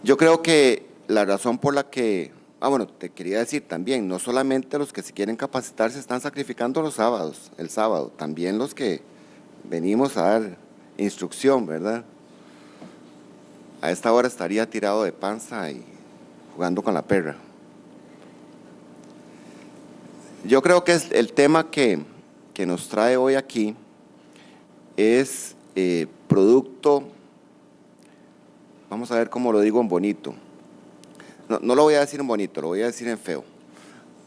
Yo creo que la razón por la que, bueno, te quería decir también, no solamente los que se quieren capacitar se están sacrificando los sábados, el sábado, también los que venimos a dar instrucción, ¿verdad? A esta hora estaría tirado de panza y jugando con la perra. Yo creo que es el tema que nos trae hoy aquí es producto, vamos a ver cómo lo digo en bonito. No, no lo voy a decir en bonito, lo voy a decir en feo.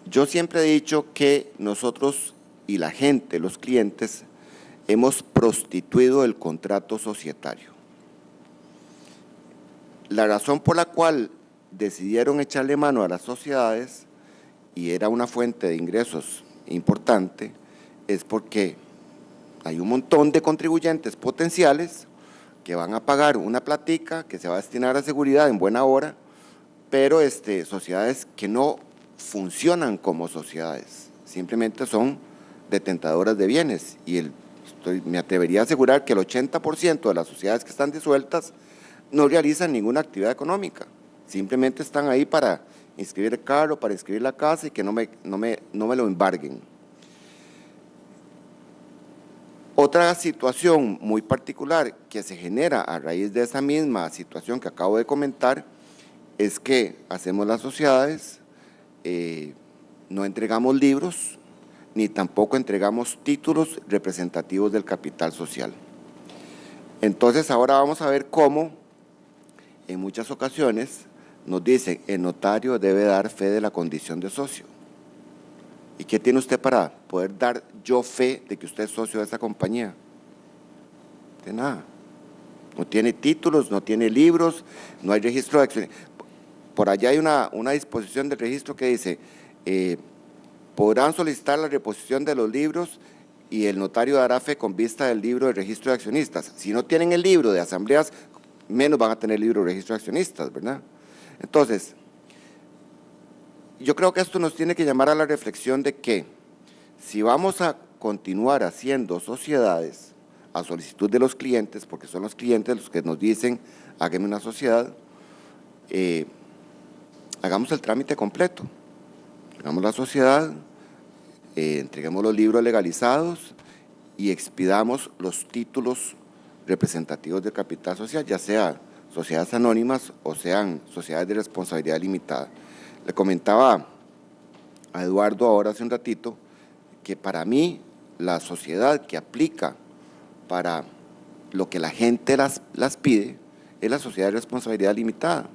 Yo siempre he dicho que nosotros y la gente, los clientes, hemos prostituido el contrato societario. La razón por la cual decidieron echarle mano a las sociedades, y era una fuente de ingresos importante, es porque hay un montón de contribuyentes potenciales que van a pagar una platica que se va a destinar a seguridad en buena hora, pero sociedades que no funcionan como sociedades, simplemente son detentadoras de bienes. Y me atrevería a asegurar que el 80% de las sociedades que están disueltas no realizan ninguna actividad económica, simplemente están ahí para inscribir el carro, para inscribir la casa y que no me lo embarguen. Otra situación muy particular que se genera a raíz de esa misma situación que acabo de comentar es que hacemos las sociedades, no entregamos libros, ni tampoco entregamos títulos representativos del capital social. Entonces ahora vamos a ver cómo en muchas ocasiones nos dicen el notario debe dar fe de la condición de socio. ¿Y qué tiene usted para poder dar yo fe de que usted es socio de esa compañía? De nada. No tiene títulos, no tiene libros, no hay registro de acciones. Por allá hay una disposición del registro que dice, podrán solicitar la reposición de los libros y el notario dará fe con vista del libro de registro de accionistas. Si no tienen el libro de asambleas, menos van a tener el libro de registro de accionistas, ¿verdad? Entonces, yo creo que esto nos tiene que llamar a la reflexión de que si vamos a continuar haciendo sociedades a solicitud de los clientes, porque son los clientes los que nos dicen, hágame una sociedad, hagamos el trámite completo, hagamos la sociedad, entreguemos los libros legalizados y expidamos los títulos representativos del capital social, ya sea sociedades anónimas o sean sociedades de responsabilidad limitada. Le comentaba a Eduardo ahora hace un ratito que para mí la sociedad que aplica para lo que la gente las pide es la sociedad de responsabilidad limitada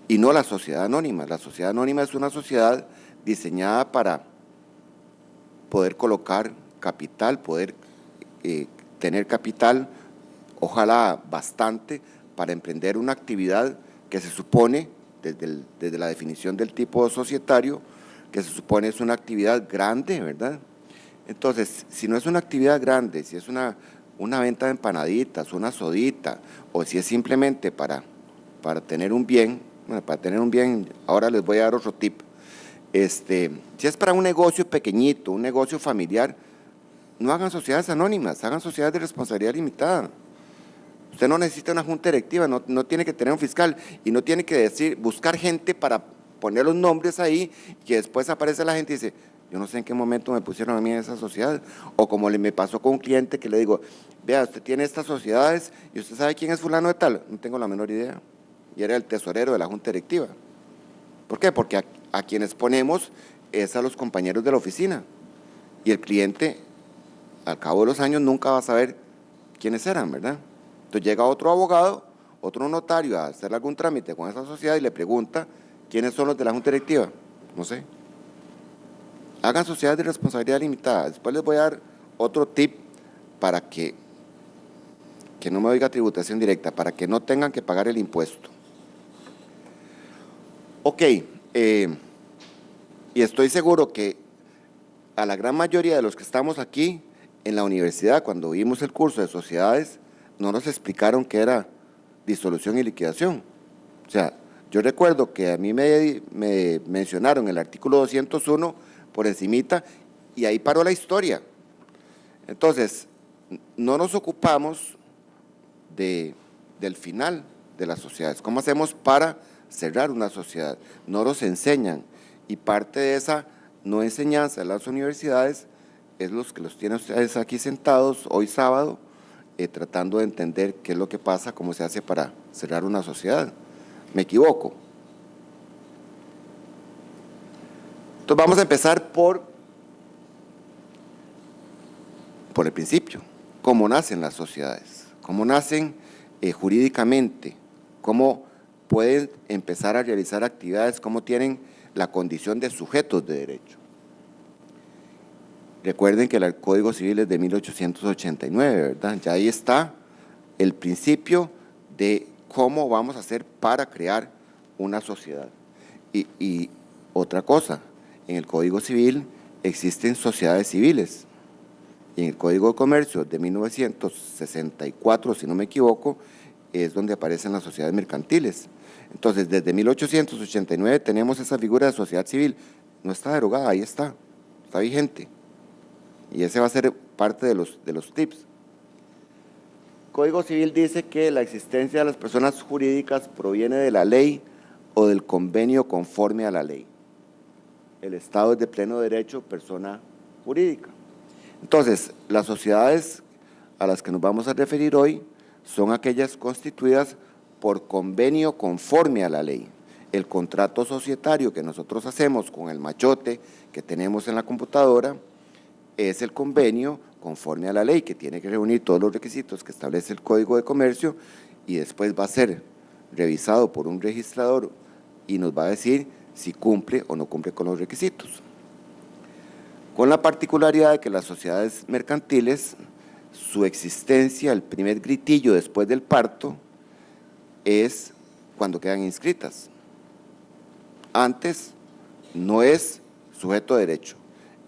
y no la sociedad anónima. La sociedad anónima es una sociedad diseñada para poder colocar capital, poder tener capital, ojalá bastante, para emprender una actividad que se supone, desde la definición del tipo societario, que se supone es una actividad grande, ¿verdad? Entonces, si no es una actividad grande, si es una venta de empanaditas, una sodita, o si es simplemente para tener un bien, bueno, para tener un bien, ahora les voy a dar otro tip. Si es para un negocio pequeñito, un negocio familiar, no hagan sociedades anónimas, hagan sociedades de responsabilidad limitada. Usted no necesita una junta directiva, no tiene que tener un fiscal y no tiene que buscar gente para poner los nombres ahí y que después aparece la gente y dice, yo no sé en qué momento me pusieron a mí en esa sociedad. O como me pasó con un cliente que le digo, vea, usted tiene estas sociedades y usted sabe quién es fulano de tal. No tengo la menor idea. Y era el tesorero de la junta directiva. ¿Por qué? Porque a quienes ponemos es a los compañeros de la oficina. Y el cliente, al cabo de los años, nunca va a saber quiénes eran, ¿verdad? Entonces llega otro abogado, otro notario a hacer algún trámite con esa sociedad y le pregunta quiénes son los de la junta directiva. No sé. Hagan sociedades de responsabilidad limitada. Después les voy a dar otro tip para que no me oiga tributación directa, para que no tengan que pagar el impuesto. Ok, y estoy seguro que a la gran mayoría de los que estamos aquí en la universidad, cuando vimos el curso de sociedades, no nos explicaron qué era disolución y liquidación. O sea, yo recuerdo que a mí me mencionaron el artículo 201 por encimita y ahí paró la historia. Entonces, no nos ocupamos del final, de las sociedades. ¿Cómo hacemos para cerrar una sociedad? No nos enseñan, y parte de esa no enseñanza de las universidades es los que los tienen ustedes aquí sentados hoy sábado, tratando de entender qué es lo que pasa, cómo se hace para cerrar una sociedad. ¿Me equivoco? Entonces vamos a empezar por el principio. ¿Cómo nacen las sociedades? ¿Cómo nacen jurídicamente? ¿Cómo pueden empezar a realizar actividades? ¿Cómo tienen la condición de sujetos de derecho? Recuerden que el Código Civil es de 1889, ¿verdad? Ya ahí está el principio de cómo vamos a hacer para crear una sociedad. Y otra cosa, en el Código Civil existen sociedades civiles. Y en el Código de Comercio de 1964, si no me equivoco, es donde aparecen las sociedades mercantiles. Entonces, desde 1889 tenemos esa figura de sociedad civil. No está derogada, ahí está vigente. Y ese va a ser parte de los tips. El Código Civil dice que la existencia de las personas jurídicas proviene de la ley o del convenio conforme a la ley. El Estado es de pleno derecho persona jurídica. Entonces, las sociedades a las que nos vamos a referir hoy son aquellas constituidas por convenio conforme a la ley. El contrato societario que nosotros hacemos con el machote que tenemos en la computadora es el convenio conforme a la ley, que tiene que reunir todos los requisitos que establece el Código de Comercio, y después va a ser revisado por un registrador y nos va a decir si cumple o no cumple con los requisitos. Con la particularidad de que las sociedades mercantiles, su existencia, el primer gritillo después del parto, es cuando quedan inscritas. Antes no es sujeto de derecho.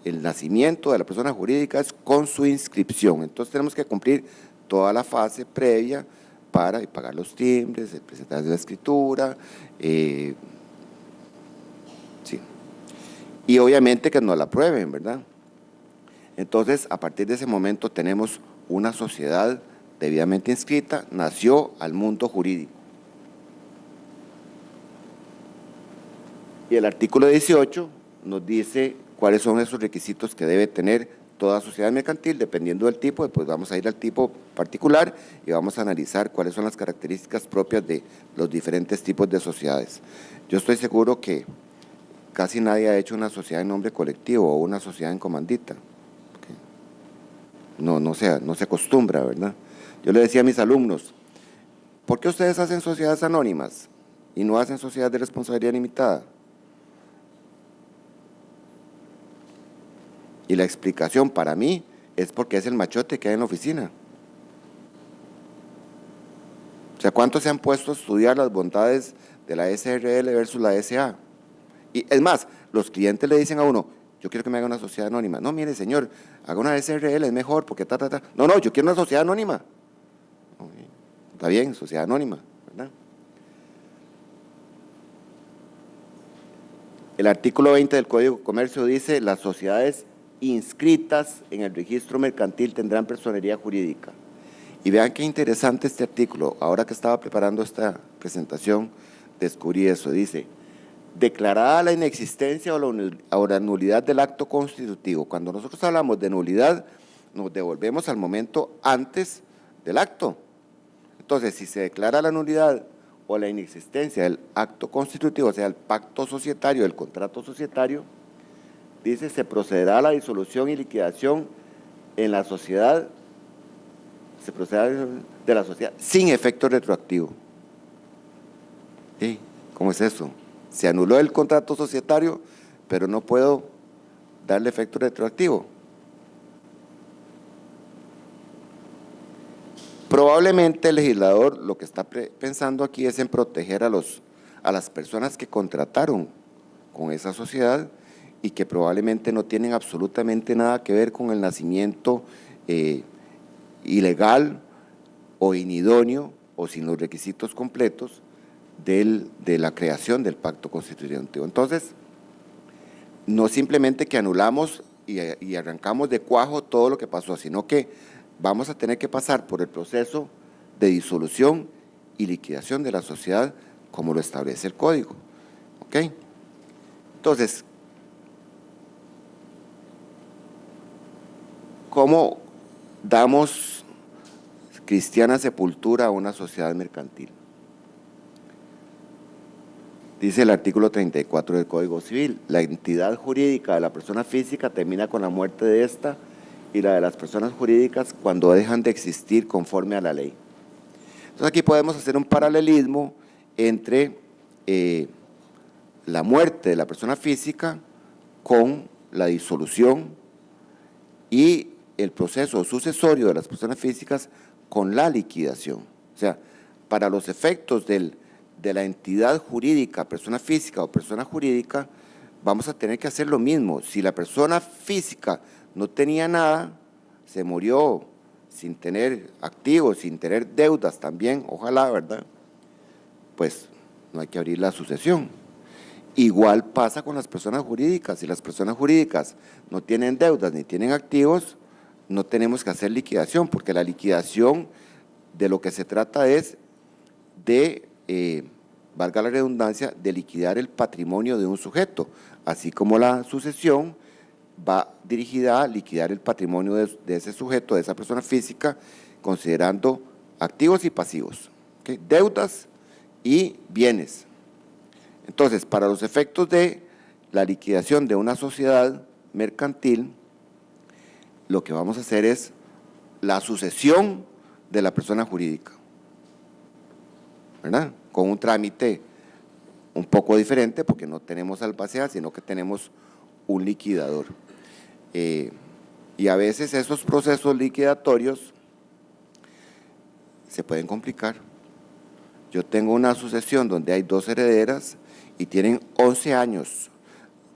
El nacimiento de la persona jurídica es con su inscripción. Entonces tenemos que cumplir toda la fase previa para pagar los timbres, presentar la escritura, sí. Y obviamente que nos la aprueben, ¿verdad? Entonces, a partir de ese momento tenemos una sociedad debidamente inscrita, nació al mundo jurídico. Y el artículo 18 nos dice cuáles son esos requisitos que debe tener toda sociedad mercantil, dependiendo del tipo. Después vamos a ir al tipo particular y vamos a analizar cuáles son las características propias de los diferentes tipos de sociedades. Yo estoy seguro que casi nadie ha hecho una sociedad en nombre colectivo o una sociedad en comandita. No se acostumbra, ¿verdad? Yo le decía a mis alumnos, ¿por qué ustedes hacen sociedades anónimas y no hacen sociedades de responsabilidad limitada? Y la explicación para mí es porque es el machote que hay en la oficina. O sea, ¿cuántos se han puesto a estudiar las bondades de la SRL versus la SA? Y es más, los clientes le dicen a uno, yo quiero que me haga una sociedad anónima. No, mire, señor, haga una SRL, es mejor, porque No, yo quiero una sociedad anónima. Okay. Está bien, sociedad anónima, ¿verdad? El artículo 20 del Código de Comercio dice, las sociedades inscritas en el registro mercantil tendrán personería jurídica. Y vean qué interesante este artículo. Ahora que estaba preparando esta presentación, descubrí eso. Dice, declarada la inexistencia o la nulidad del acto constitutivo. Cuando nosotros hablamos de nulidad, nos devolvemos al momento antes del acto. Entonces, si se declara la nulidad o la inexistencia del acto constitutivo, o sea, el pacto societario, el contrato societario, dice, se procederá a la disolución y liquidación en la sociedad, se procederá de la sociedad sin efecto retroactivo. ¿Sí? ¿Cómo es eso? Se anuló el contrato societario, pero no puedo darle efecto retroactivo. Probablemente el legislador lo que está pensando aquí es en proteger a las personas que contrataron con esa sociedad y que probablemente no tienen absolutamente nada que ver con el nacimiento ilegal o inidóneo o sin los requisitos completos de la creación del pacto constitutivo. Entonces, no simplemente que anulamos y arrancamos de cuajo todo lo que pasó, sino que vamos a tener que pasar por el proceso de disolución y liquidación de la sociedad como lo establece el Código. ¿Ok? Entonces, ¿cómo damos cristiana sepultura a una sociedad mercantil? Dice el artículo 34 del Código Civil, la entidad jurídica de la persona física termina con la muerte de ésta y la de las personas jurídicas cuando dejan de existir conforme a la ley. Entonces aquí podemos hacer un paralelismo entre la muerte de la persona física con la disolución y el proceso sucesorio de las personas físicas con la liquidación. O sea, para los efectos de la entidad jurídica, persona física o persona jurídica, vamos a tener que hacer lo mismo. Si la persona física no tenía nada, se murió sin tener activos, sin tener deudas también, ojalá, ¿verdad? Pues no hay que abrir la sucesión. Igual pasa con las personas jurídicas. Si las personas jurídicas no tienen deudas ni tienen activos, no tenemos que hacer liquidación, porque la liquidación de lo que se trata es de, valga la redundancia, de liquidar el patrimonio de un sujeto, así como la sucesión va dirigida a liquidar el patrimonio de ese sujeto, de esa persona física, considerando activos y pasivos, ¿okay? Deudas y bienes. Entonces, para los efectos de la liquidación de una sociedad mercantil, lo que vamos a hacer es la sucesión de la persona jurídica, ¿verdad? Con un trámite un poco diferente porque no tenemos albacea, sino que tenemos un liquidador. Y a veces esos procesos liquidatorios se pueden complicar. Yo tengo una sucesión donde hay 2 herederas y tienen 11 años,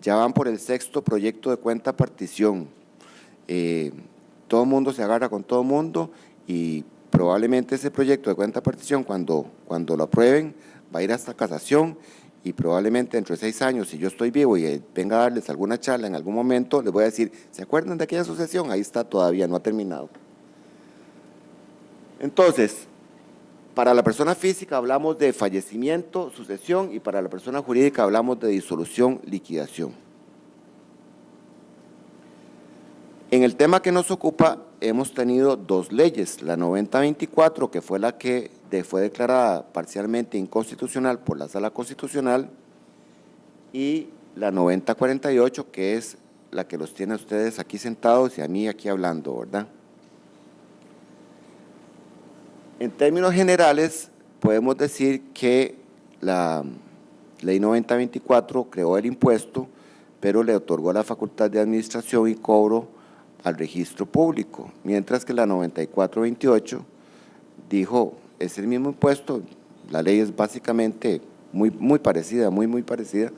ya van por el 6º proyecto de cuenta partición. Todo el mundo se agarra con todo el mundo y probablemente ese proyecto de cuenta partición cuando lo aprueben va a ir hasta casación y probablemente dentro de 6 años, si yo estoy vivo y venga a darles alguna charla en algún momento, les voy a decir, ¿se acuerdan de aquella sucesión? Ahí está todavía, no ha terminado. Entonces, para la persona física hablamos de fallecimiento, sucesión, y para la persona jurídica hablamos de disolución, liquidación. En el tema que nos ocupa hemos tenido 2 leyes, la 9024, que fue la que fue declarada parcialmente inconstitucional por la Sala Constitucional, y la 9048, que es la que los tiene a ustedes aquí sentados y a mí aquí hablando, ¿verdad? En términos generales, podemos decir que la ley 9024 creó el impuesto, pero le otorgó la facultad de administración y cobro al registro público, mientras que la 9428 dijo, es el mismo impuesto, la ley es básicamente muy parecida, muy parecida,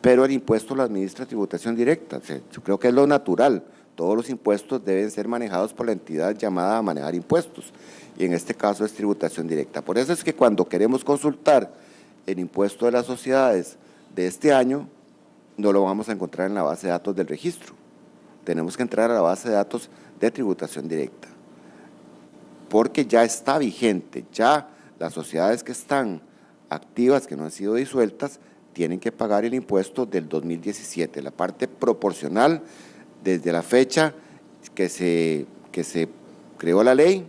pero el impuesto lo administra tributación directa. O sea, yo creo que es lo natural, todos los impuestos deben ser manejados por la entidad llamada a manejar impuestos, y en este caso es tributación directa. Por eso es que cuando queremos consultar el impuesto de las sociedades de este año, no lo vamos a encontrar en la base de datos del registro. Tenemos que entrar a la base de datos de tributación directa, porque ya está vigente, ya las sociedades que están activas, que no han sido disueltas, tienen que pagar el impuesto del 2017, la parte proporcional desde la fecha que se creó la ley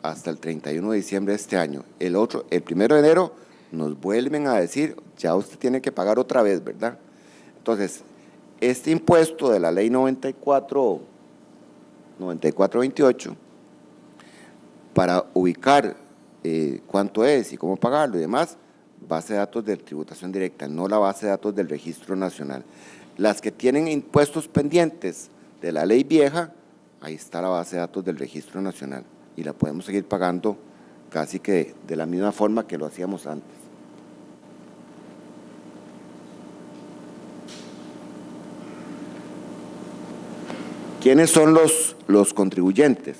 hasta el 31 de diciembre de este año. El 1 de enero nos vuelven a decir, ya usted tiene que pagar otra vez, ¿verdad? Entonces, este impuesto de la ley 9428, para ubicar cuánto es y cómo pagarlo y demás, base de datos de tributación directa, no la base de datos del Registro Nacional. Las que tienen impuestos pendientes de la ley vieja, ahí está la base de datos del Registro Nacional y la podemos seguir pagando casi que de la misma forma que lo hacíamos antes. ¿Quiénes son los contribuyentes?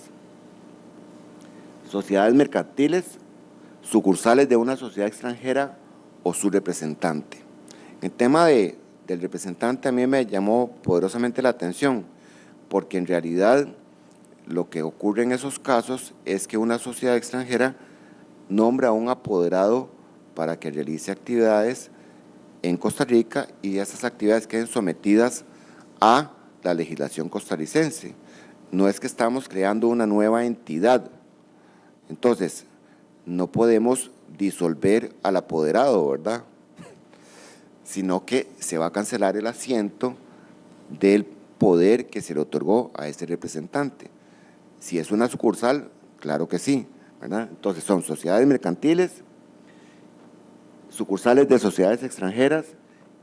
Sociedades mercantiles, sucursales de una sociedad extranjera o su representante. El tema del representante a mí me llamó poderosamente la atención, porque en realidad lo que ocurre en esos casos es que una sociedad extranjera nombra a un apoderado para que realice actividades en Costa Rica y esas actividades queden sometidas a la legislación costarricense. No es que estamos creando una nueva entidad. Entonces, no podemos disolver al apoderado, ¿verdad? Sino que se va a cancelar el asiento del poder que se le otorgó a ese representante. Si es una sucursal, claro que sí, ¿verdad? Entonces son sociedades mercantiles, sucursales de sociedades extranjeras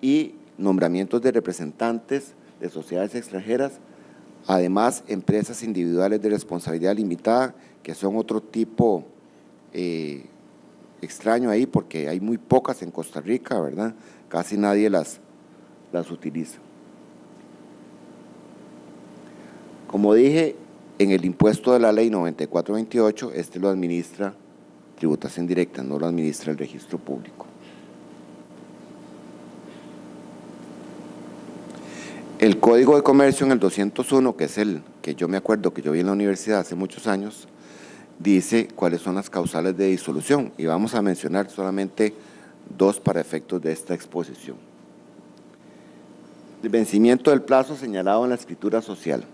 y nombramientos de representantes de sociedades extranjeras, además empresas individuales de responsabilidad limitada, que son otro tipo extraño ahí porque hay muy pocas en Costa Rica, ¿verdad? Casi nadie las utiliza. Como dije, en el impuesto de la ley 9428, este lo administra tributación directa, no lo administra el registro público. El Código de Comercio en el 201, que es el que yo me acuerdo que yo vi en la universidad hace muchos años, dice cuáles son las causales de disolución y vamos a mencionar solamente dos para efectos de esta exposición. El vencimiento del plazo señalado en la escritura social.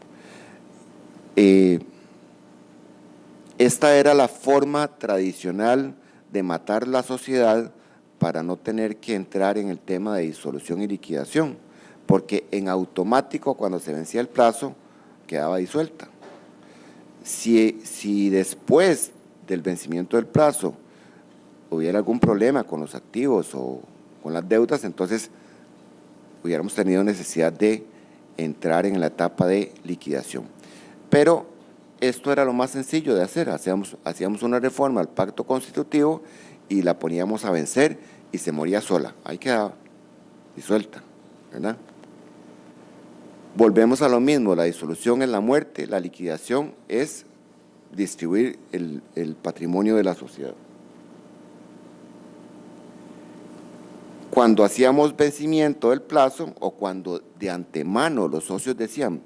Esta era la forma tradicional de matar la sociedad para no tener que entrar en el tema de disolución y liquidación, porque en automático cuando se vencía el plazo quedaba disuelta. Si después del vencimiento del plazo hubiera algún problema con los activos o con las deudas, entonces hubiéramos tenido necesidad de entrar en la etapa de liquidación. Pero esto era lo más sencillo de hacer, hacíamos una reforma al pacto constitutivo y la poníamos a vencer y se moría sola, ahí quedaba disuelta, ¿verdad? Volvemos a lo mismo, la disolución es la muerte, la liquidación es distribuir el patrimonio de la sociedad. Cuando hacíamos vencimiento del plazo o cuando de antemano los socios decían,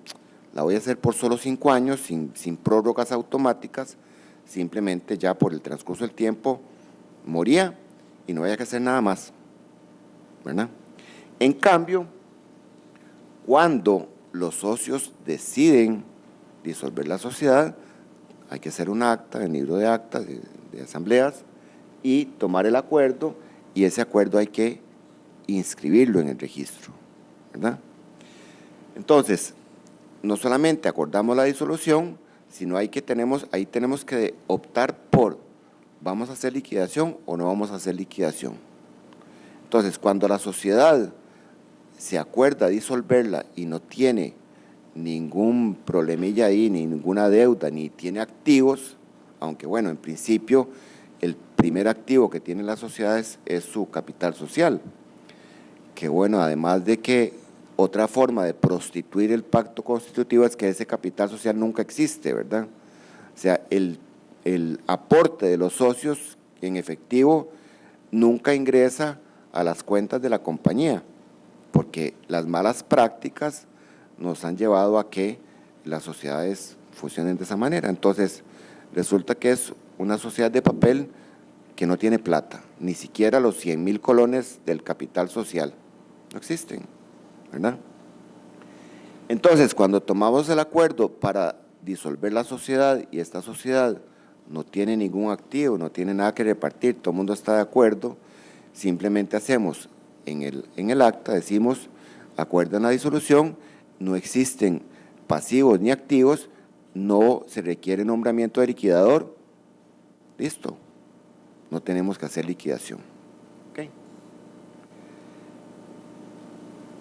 la voy a hacer por solo 5 años, sin prórrogas automáticas, simplemente ya por el transcurso del tiempo moría y no había que hacer nada más, ¿verdad? En cambio, cuando los socios deciden disolver la sociedad, hay que hacer un acta, el libro de actas, de asambleas, y tomar el acuerdo, y ese acuerdo hay que inscribirlo en el registro, ¿verdad? Entonces, no solamente acordamos la disolución, sino ahí tenemos que optar por, ¿vamos a hacer liquidación o no vamos a hacer liquidación? Entonces, cuando la sociedad se acuerda disolverla y no tiene ningún problemilla ahí, ni ninguna deuda, ni tiene activos, aunque bueno, en principio el primer activo que tiene la sociedad es su capital social, que bueno, además de que otra forma de prostituir el pacto constitutivo es que ese capital social nunca existe, ¿verdad? O sea, el aporte de los socios en efectivo nunca ingresa a las cuentas de la compañía, porque las malas prácticas nos han llevado a que las sociedades funcionen de esa manera. Entonces, resulta que es una sociedad de papel que no tiene plata, ni siquiera los 100,000 colones del capital social, no existen, ¿verdad? Entonces, cuando tomamos el acuerdo para disolver la sociedad y esta sociedad no tiene ningún activo, no tiene nada que repartir, todo el mundo está de acuerdo, simplemente hacemos en el acta, decimos, acuerdan la disolución, no existen pasivos ni activos, no se requiere nombramiento de liquidador, listo, no tenemos que hacer liquidación. Okay.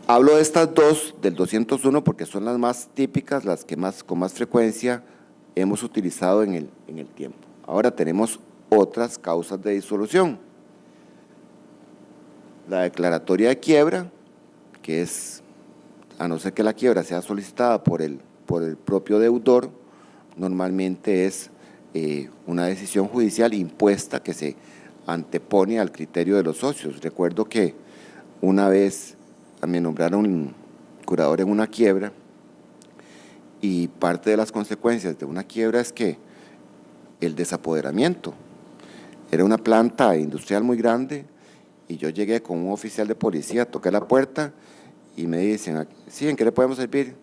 Hablo de estas dos del 201 porque son las más típicas, las que con más frecuencia hemos utilizado en el tiempo. Ahora tenemos otras causas de disolución. La declaratoria de quiebra, que es, a no ser que la quiebra sea solicitada por el propio deudor, normalmente es una decisión judicial impuesta que se antepone al criterio de los socios. Recuerdo que una vez me nombraron curador en una quiebra y parte de las consecuencias de una quiebra es que el desapoderamiento. Era una planta industrial muy grande y yo llegué con un oficial de policía, toqué la puerta y me dicen, sí, ¿en qué le podemos servir?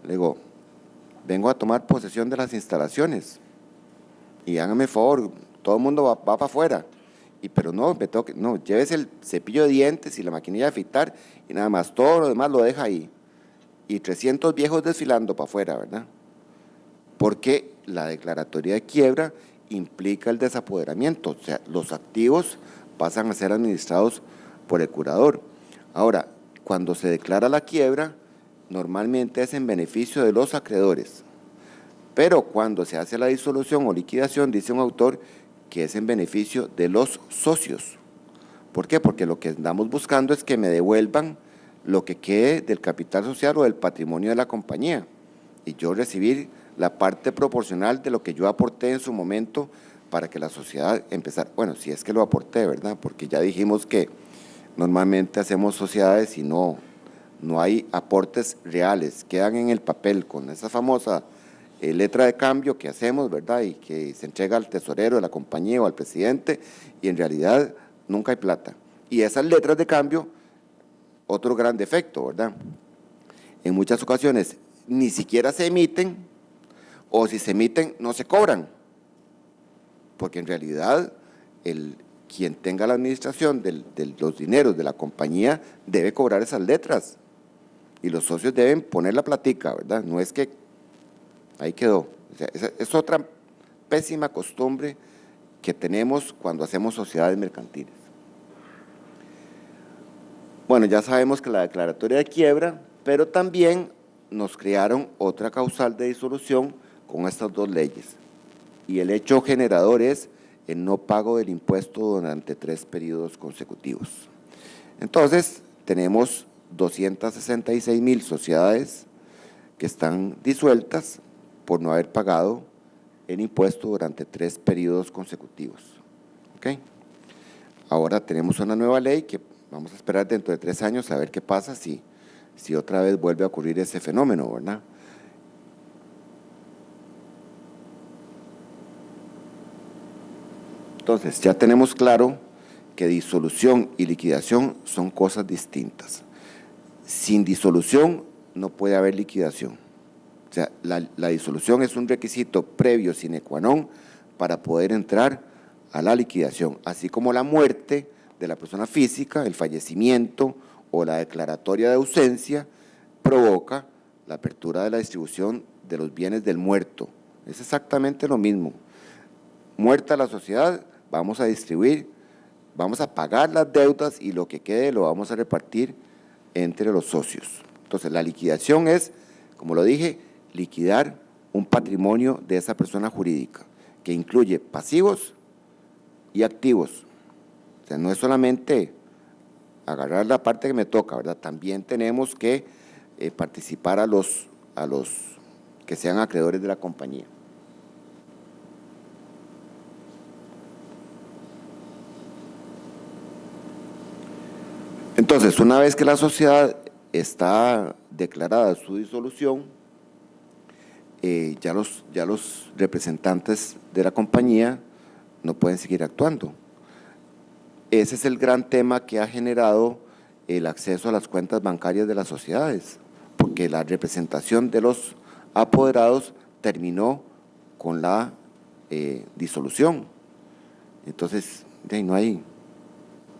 Le digo, vengo a tomar posesión de las instalaciones y hágame el favor, todo el mundo va para afuera. Pero no, no, llévese el cepillo de dientes y la maquinilla de afeitar y nada más, todo lo demás lo deja ahí. Y 300 viejos desfilando para afuera, ¿verdad? Porque la declaratoria de quiebra implica el desapoderamiento, o sea, los activos pasan a ser administrados por el curador. Ahora, cuando se declara la quiebra, normalmente es en beneficio de los acreedores, pero cuando se hace la disolución o liquidación, dice un autor, que es en beneficio de los socios. ¿Por qué? Porque lo que andamos buscando es que me devuelvan lo que quede del capital social o del patrimonio de la compañía y yo recibir la parte proporcional de lo que yo aporté en su momento para que la sociedad empezara, bueno, si es que lo aporté, ¿verdad? Porque ya dijimos que normalmente hacemos sociedades y no hay aportes reales, quedan en el papel con esa famosa letra de cambio que hacemos, ¿verdad? Y que se entrega al tesorero de la compañía o al presidente y en realidad nunca hay plata. Y esas letras de cambio, otro gran defecto, ¿verdad? En muchas ocasiones ni siquiera se emiten o si se emiten no se cobran, porque en realidad quien tenga la administración de los dineros de la compañía debe cobrar esas letras y los socios deben poner la platica, ¿verdad? No es que ahí quedó. O sea, es otra pésima costumbre que tenemos cuando hacemos sociedades mercantiles. Bueno, ya sabemos que la declaratoria de quiebra, pero también nos crearon otra causal de disolución con estas dos leyes. Y el hecho generador es el no pago del impuesto durante 3 periodos consecutivos. Entonces, tenemos 266,000 sociedades que están disueltas por no haber pagado el impuesto durante 3 periodos consecutivos. ¿Okay? Ahora tenemos una nueva ley que vamos a esperar dentro de 3 años a ver qué pasa si otra vez vuelve a ocurrir ese fenómeno, ¿verdad? Entonces, ya tenemos claro que disolución y liquidación son cosas distintas. Sin disolución no puede haber liquidación. O sea, la disolución es un requisito previo sine qua non para poder entrar a la liquidación, así como la muerte de la persona física, el fallecimiento o la declaratoria de ausencia provoca la apertura de la distribución de los bienes del muerto. Es exactamente lo mismo. Muerta la sociedad, vamos a distribuir, vamos a pagar las deudas y lo que quede lo vamos a repartir entre los socios. Entonces, la liquidación es, como lo dije, liquidar un patrimonio de esa persona jurídica, que incluye pasivos y activos. O sea, no es solamente agarrar la parte que me toca, ¿verdad? También tenemos que participar a los que sean acreedores de la compañía. Entonces, una vez que la sociedad está declarada su disolución, ya los representantes de la compañía no pueden seguir actuando. Ese es el gran tema que ha generado el acceso a las cuentas bancarias de las sociedades, porque la representación de los apoderados terminó con la disolución. Entonces,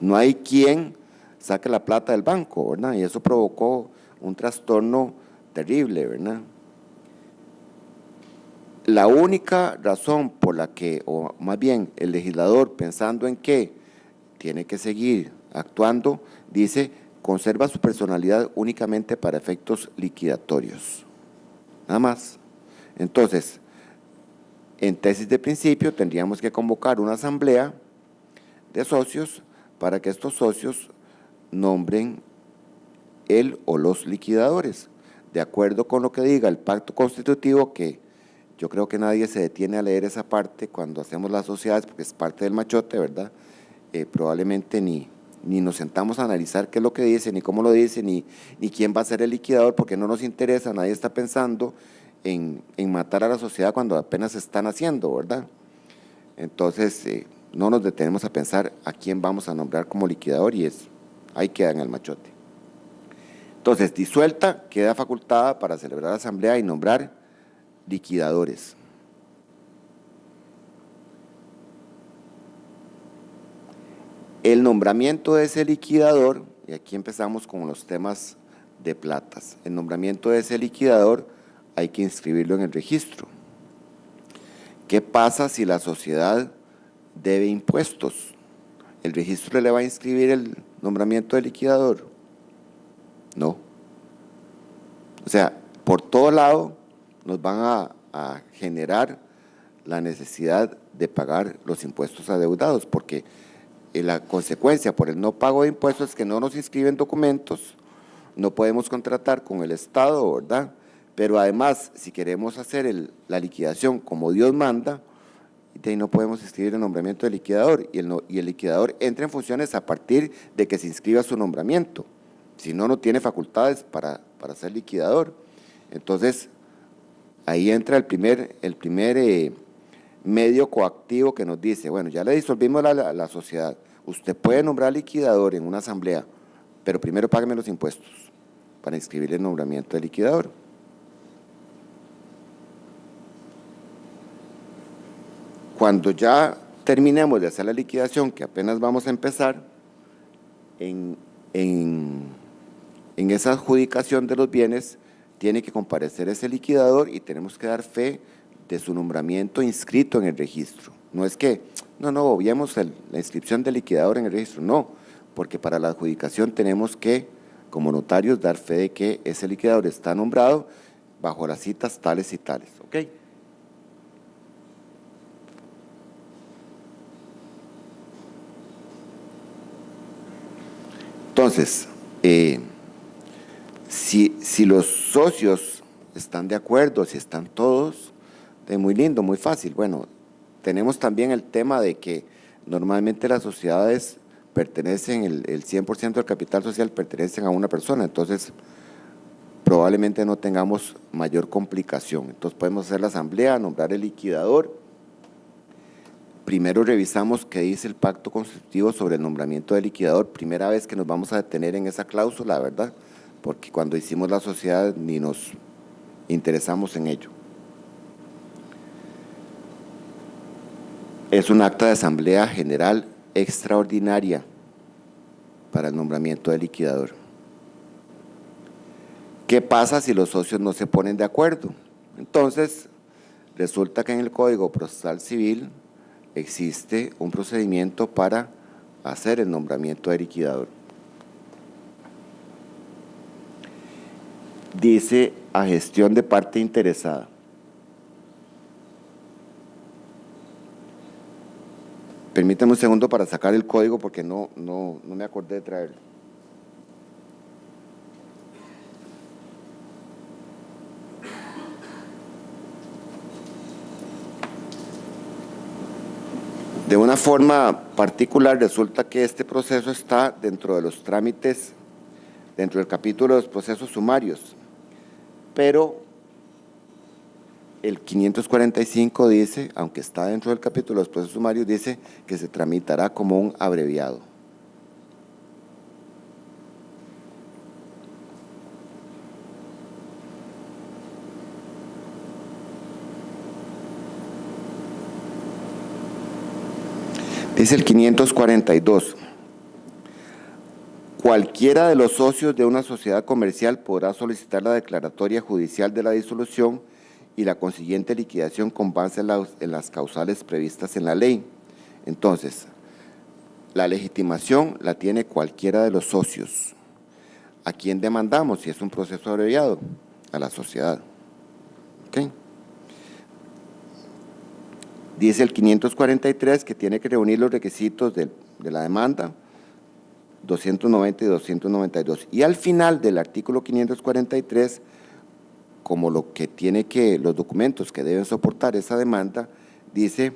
no hay quien saque la plata del banco, ¿verdad? Y eso provocó un trastorno terrible, ¿verdad? La única razón por la que, o más bien el legislador pensando en que tiene que seguir actuando, dice, conserva su personalidad únicamente para efectos liquidatorios. Nada más. Entonces, en tesis de principio tendríamos que convocar una asamblea de socios para que estos socios nombren él o los liquidadores, de acuerdo con lo que diga el pacto constitutivo, que yo creo que nadie se detiene a leer esa parte cuando hacemos las sociedades, porque es parte del machote, ¿verdad? Probablemente ni nos sentamos a analizar qué es lo que dice, ni cómo lo dice, ni quién va a ser el liquidador, porque no nos interesa, nadie está pensando en matar a la sociedad cuando apenas se están haciendo, ¿verdad? Entonces, no nos detenemos a pensar a quién vamos a nombrar como liquidador y ahí queda en el machote. Entonces, disuelta, queda facultada para celebrar asamblea y nombrar liquidadores. El nombramiento de ese liquidador, y aquí empezamos con los temas de platas. El nombramiento de ese liquidador hay que inscribirlo en el registro. ¿Qué pasa si la sociedad debe impuestos? ¿El registro le va a inscribir el nombramiento de liquidador? No. O sea, por todo lado nos van a generar la necesidad de pagar los impuestos adeudados, porque la consecuencia por el no pago de impuestos es que no nos inscriben documentos, no podemos contratar con el Estado, ¿verdad? Pero además, si queremos hacer la liquidación como Dios manda, de ahí no podemos inscribir el nombramiento del liquidador, y el liquidador entra en funciones a partir de que se inscriba su nombramiento. Si no, no tiene facultades para ser liquidador. Entonces, ahí entra el primer medio coactivo que nos dice, bueno, ya le disolvimos la sociedad, usted puede nombrar liquidador en una asamblea, pero primero págame los impuestos para inscribir el nombramiento de liquidador. Cuando ya terminemos de hacer la liquidación, que apenas vamos a empezar, en esa adjudicación de los bienes tiene que comparecer ese liquidador y tenemos que dar fe de su nombramiento inscrito en el registro. No es que, no, obviemos la inscripción del liquidador en el registro, no, porque para la adjudicación tenemos que, como notarios, dar fe de que ese liquidador está nombrado bajo las citas tales y tales, ¿ok? Entonces, si los socios están de acuerdo, si están todos, muy lindo, muy fácil. Bueno, tenemos también el tema de que normalmente las sociedades pertenecen, el 100% del capital social pertenecen a una persona, entonces probablemente no tengamos mayor complicación. Entonces podemos hacer la asamblea, nombrar el liquidador. Primero revisamos qué dice el pacto constitutivo sobre el nombramiento del liquidador, primera vez que nos vamos a detener en esa cláusula, ¿verdad? Porque cuando hicimos la sociedad ni nos interesamos en ello. Es un acta de asamblea general extraordinaria para el nombramiento del liquidador. ¿Qué pasa si los socios no se ponen de acuerdo? Entonces, resulta que en el Código Procesal Civil existe un procedimiento para hacer el nombramiento de liquidador. Dice a gestión de parte interesada. Permítame un segundo para sacar el código porque no me acordé de traerlo. De una forma particular, resulta que este proceso está dentro de los trámites, dentro del capítulo de los procesos sumarios, pero el 545 dice, aunque está dentro del capítulo de los procesos sumarios, dice que se tramitará como un abreviado. Dice el 542, cualquiera de los socios de una sociedad comercial podrá solicitar la declaratoria judicial de la disolución y la consiguiente liquidación con base en las causales previstas en la ley. Entonces, la legitimación la tiene cualquiera de los socios. ¿A quién demandamos si es un proceso abreviado? A la sociedad. ¿Okay? Dice el 543 que tiene que reunir los requisitos de la demanda 290 y 292. Y al final del artículo 543, como los documentos que deben soportar esa demanda, dice,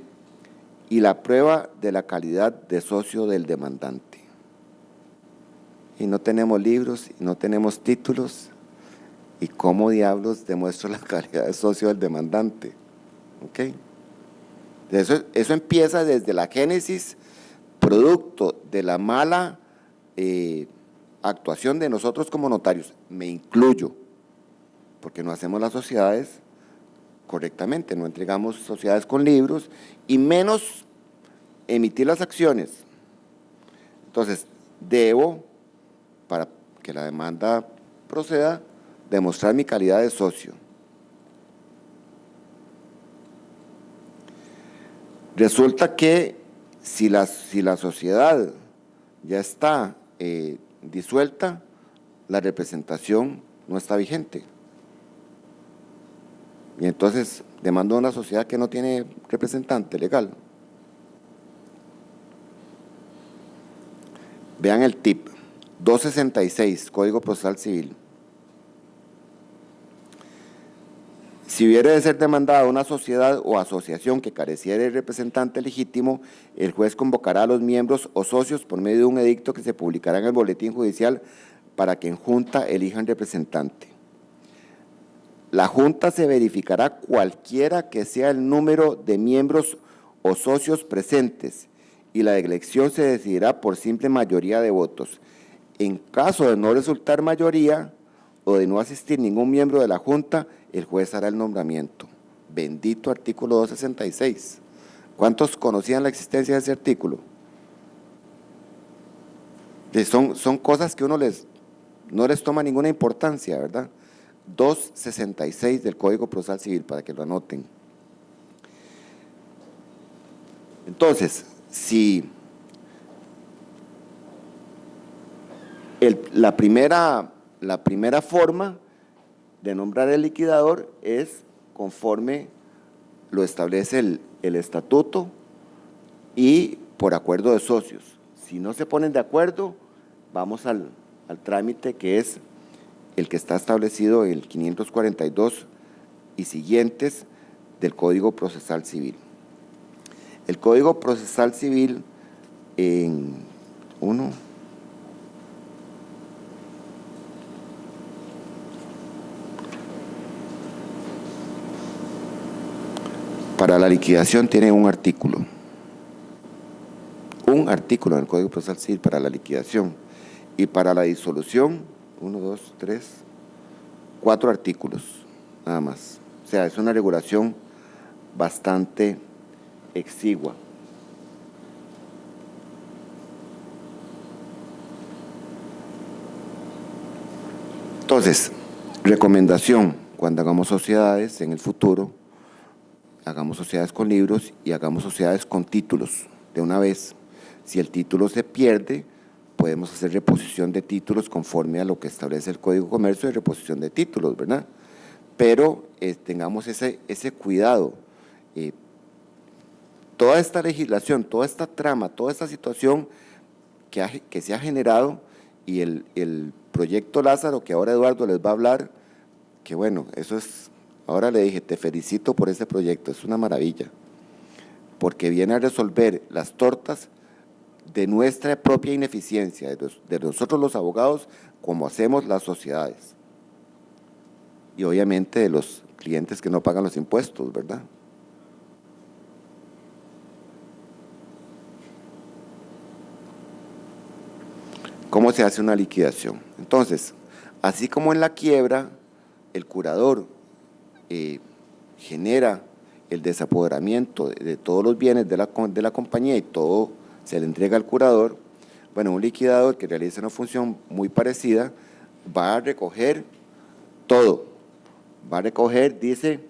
y la prueba de la calidad de socio del demandante. Y no tenemos libros, y no tenemos títulos, ¿y cómo diablos demuestro la calidad de socio del demandante? ¿Ok? Eso empieza desde la génesis, producto de la mala actuación de nosotros como notarios, me incluyo, porque no hacemos las sociedades correctamente, no entregamos sociedades con libros y menos emitir las acciones. Entonces, debo, para que la demanda proceda, demostrar mi calidad de socio. Resulta que si la sociedad ya está disuelta, la representación no está vigente. Y entonces demando a una sociedad que no tiene representante legal. Vean el tip 266, Código Procesal Civil. Si hubiera de ser demandada una sociedad o asociación que careciera de representante legítimo, el juez convocará a los miembros o socios por medio de un edicto que se publicará en el boletín judicial para que en junta elijan representante. La junta se verificará cualquiera que sea el número de miembros o socios presentes y la elección se decidirá por simple mayoría de votos. En caso de no resultar mayoría o de no asistir ningún miembro de la junta, el juez hará el nombramiento. Bendito artículo 266. ¿Cuántos conocían la existencia de ese artículo? Son cosas que uno no les toma ninguna importancia, ¿verdad? 266 del Código Procesal Civil, para que lo anoten. Entonces, si la primera forma de nombrar el liquidador es conforme lo establece el estatuto y por acuerdo de socios. Si no se ponen de acuerdo, vamos al trámite que es el que está establecido en el 542 y siguientes del Código Procesal Civil. El Código Procesal Civil en para la liquidación tiene un artículo en el Código Procesal Civil para la liquidación, y para la disolución 4 artículos nada más. O sea, es una regulación bastante exigua. Entonces, recomendación: cuando hagamos sociedades en el futuro, hagamos sociedades con libros y hagamos sociedades con títulos de una vez. Si el título se pierde, podemos hacer reposición de títulos conforme a lo que establece el Código de Comercio de reposición de títulos, ¿verdad? Pero tengamos ese cuidado. Toda esta legislación, toda esta trama, toda esta situación que se ha generado y el proyecto Lázaro, que ahora Eduardo les va a hablar, que bueno, eso es, ahora le dije, te felicito por ese proyecto, es una maravilla, porque viene a resolver las tortas de nuestra propia ineficiencia, de nosotros los abogados, como hacemos las sociedades. Y obviamente de los clientes que no pagan los impuestos, ¿verdad? ¿Cómo se hace una liquidación? Entonces, así como en la quiebra, el curador genera el desapoderamiento de todos los bienes de la compañía y todo se le entrega al curador. Bueno, un liquidador que realiza una función muy parecida va a recoger todo. Va a recoger, dice,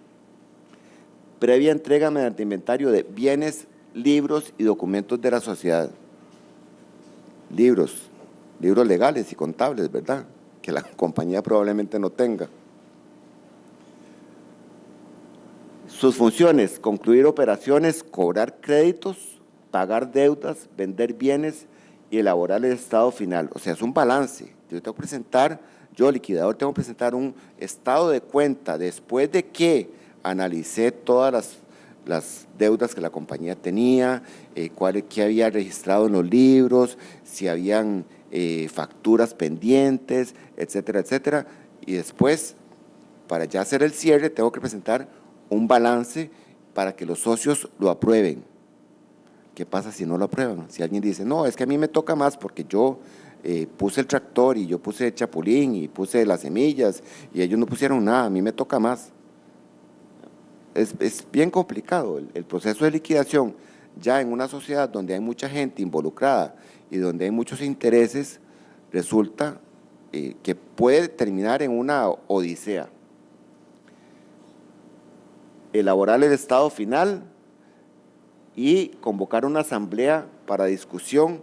previa entrega mediante inventario de bienes, libros y documentos de la sociedad. Libros legales y contables, ¿verdad? Que la compañía probablemente no tenga. Sus funciones: concluir operaciones, cobrar créditos, pagar deudas, vender bienes y elaborar el estado final. O sea, es un balance. Yo, liquidador, tengo que presentar un estado de cuenta después de que analicé todas las deudas que la compañía tenía, qué había registrado en los libros, si habían facturas pendientes, etcétera, etcétera. Y después, para ya hacer el cierre, tengo que presentar un balance para que los socios lo aprueben. ¿Qué pasa si no lo aprueban? Si alguien dice, no, es que a mí me toca más porque yo puse el tractor y yo puse el chapulín y puse las semillas y ellos no pusieron nada, a mí me toca más. Es bien complicado el proceso de liquidación, ya en una sociedad donde hay mucha gente involucrada y donde hay muchos intereses, resulta que puede terminar en una odisea. Elaborar el estado final y convocar una asamblea para discusión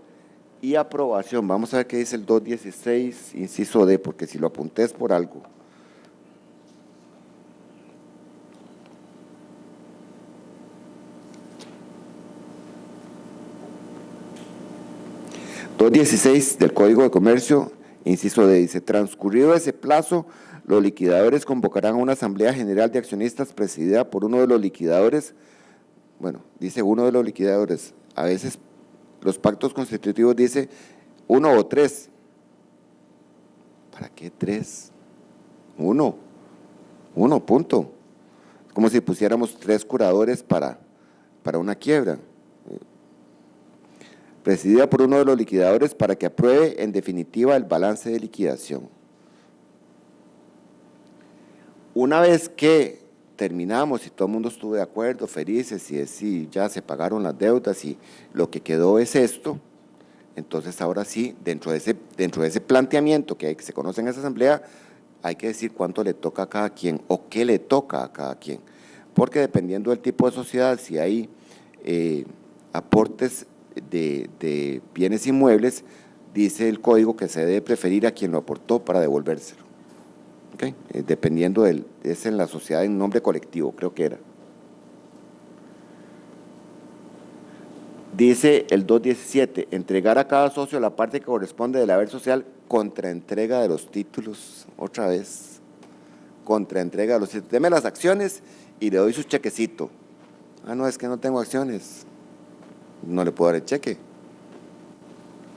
y aprobación. Vamos a ver qué dice el 216, inciso D, porque si lo apunté es por algo. Del Código de Comercio, inciso D, dice, transcurrido ese plazo, los liquidadores convocarán a una asamblea general de accionistas presidida por uno de los liquidadores. Bueno, dice uno de los liquidadores, a veces los pactos constitutivos dice uno o tres. ¿Para qué tres? Uno, punto. Es como si pusiéramos 3 curadores para una quiebra. Presidida por uno de los liquidadores para que apruebe en definitiva el balance de liquidación. Una vez que terminamos y todo el mundo estuvo de acuerdo, felices, y ya se pagaron las deudas y lo que quedó es esto, entonces ahora sí, dentro de ese planteamiento que se conoce en esa asamblea, hay que decir cuánto le toca a cada quien o qué le toca a cada quien, porque dependiendo del tipo de sociedad, si hay aportes de bienes inmuebles, dice el código que se debe preferir a quien lo aportó para devolvérselo. ¿Okay? Dependiendo es en la sociedad en nombre colectivo, creo que era. Dice el 217, entregar a cada socio la parte que corresponde del haber social contra entrega de los títulos, otra vez, contra entrega de los títulos. Deme las acciones y le doy su chequecito. Ah, no, es que no tengo acciones. No le puedo dar el cheque,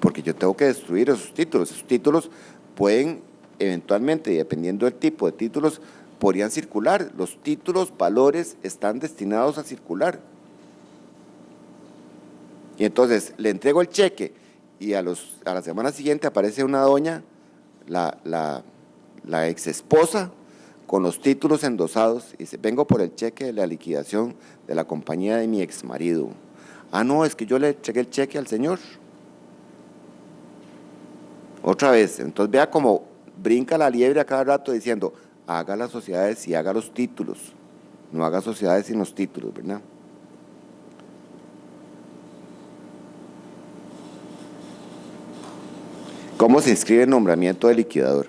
porque yo tengo que destruir esos títulos. Esos títulos pueden eventualmente, dependiendo del tipo de títulos, podrían circular. Los títulos, valores, están destinados a circular. Y entonces le entrego el cheque y a la semana siguiente aparece una doña, la ex esposa, con los títulos endosados y dice, vengo por el cheque de la liquidación de la compañía de mi ex marido. Ah, no, es que yo le entregué el cheque al señor. Otra vez, entonces vea cómo brinca la liebre a cada rato diciendo, haga las sociedades y haga los títulos, no haga sociedades sin los títulos, ¿verdad? ¿Cómo se inscribe el nombramiento de liquidador?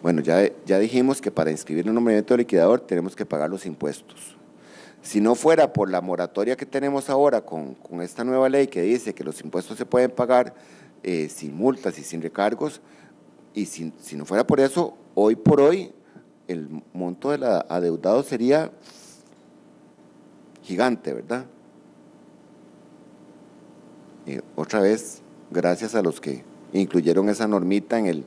Bueno, ya dijimos que para inscribir el nombramiento de liquidador tenemos que pagar los impuestos. Si no fuera por la moratoria que tenemos ahora con esta nueva ley que dice que los impuestos se pueden pagar sin multas y sin recargos, y si no fuera por eso, hoy por hoy el monto del adeudado sería gigante, ¿verdad? Y otra vez, gracias a los que incluyeron esa normita en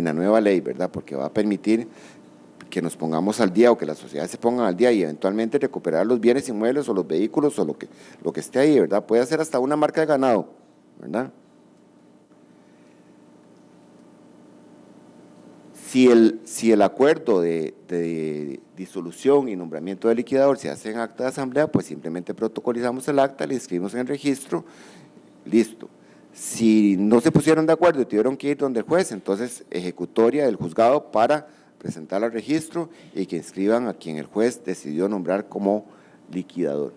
la nueva ley, ¿verdad? Porque va a permitir que nos pongamos al día o que las sociedades se pongan al día y eventualmente recuperar los bienes inmuebles o los vehículos o lo que esté ahí, ¿verdad? Puede ser hasta una marca de ganado, ¿verdad? Si el acuerdo de disolución y nombramiento de liquidador se hace en acta de asamblea, pues simplemente protocolizamos el acta, le inscribimos en el registro, listo. Si no se pusieron de acuerdo y tuvieron que ir donde el juez, entonces ejecutoria del juzgado para presentar al registro y que inscriban a quien el juez decidió nombrar como liquidador.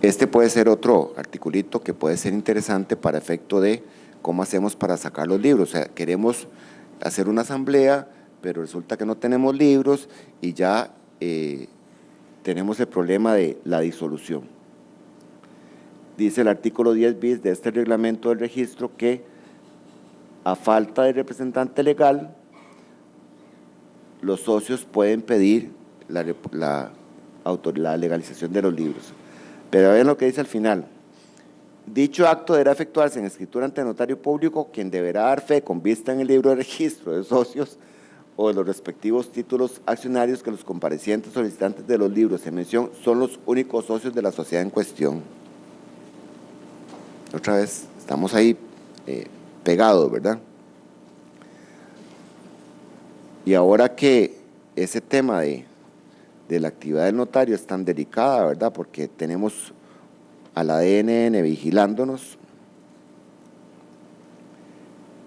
Este puede ser otro articulito que puede ser interesante para efecto de cómo hacemos para sacar los libros. O sea, queremos hacer una asamblea, pero resulta que no tenemos libros y ya tenemos el problema de la disolución. Dice el artículo 10 bis de este reglamento del registro que a falta de representante legal, los socios pueden pedir la legalización de los libros. Pero vean lo que dice al final. Dicho acto deberá efectuarse en escritura ante notario público, quien deberá dar fe con vista en el libro de registro de socios o de los respectivos títulos accionarios que los comparecientes solicitantes de los libros en mención son los únicos socios de la sociedad en cuestión. Otra vez, estamos ahí pegados, ¿verdad? Y ahora que ese tema de la actividad del notario es tan delicada, ¿verdad? Porque tenemos a la DNN vigilándonos,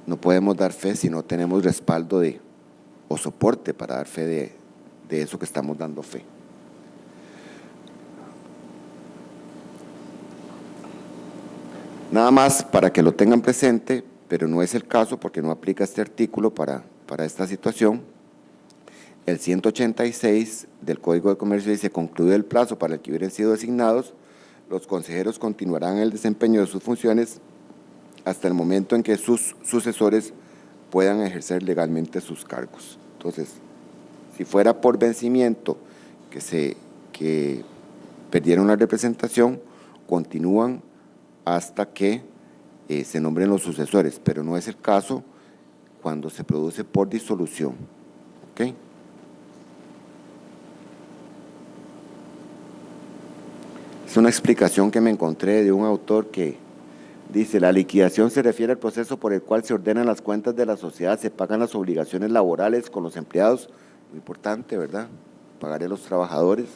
no podemos dar fe si no tenemos respaldo o soporte para dar fe de eso que estamos dando fe. Nada más para que lo tengan presente, pero no es el caso porque no aplica este artículo para esta situación. El 186 del Código de Comercio dice: concluido el plazo para el que hubieran sido designados, los consejeros continuarán el desempeño de sus funciones hasta el momento en que sus sucesores puedan ejercer legalmente sus cargos. Entonces, si fuera por vencimiento que perdieron la representación, continúan hasta que se nombren los sucesores, pero no es el caso cuando se produce por disolución. ¿Ok? Es una explicación que me encontré de un autor que dice: la liquidación se refiere al proceso por el cual se ordenan las cuentas de la sociedad, se pagan las obligaciones laborales con los empleados, muy importante, ¿verdad? Pagaré a los trabajadores,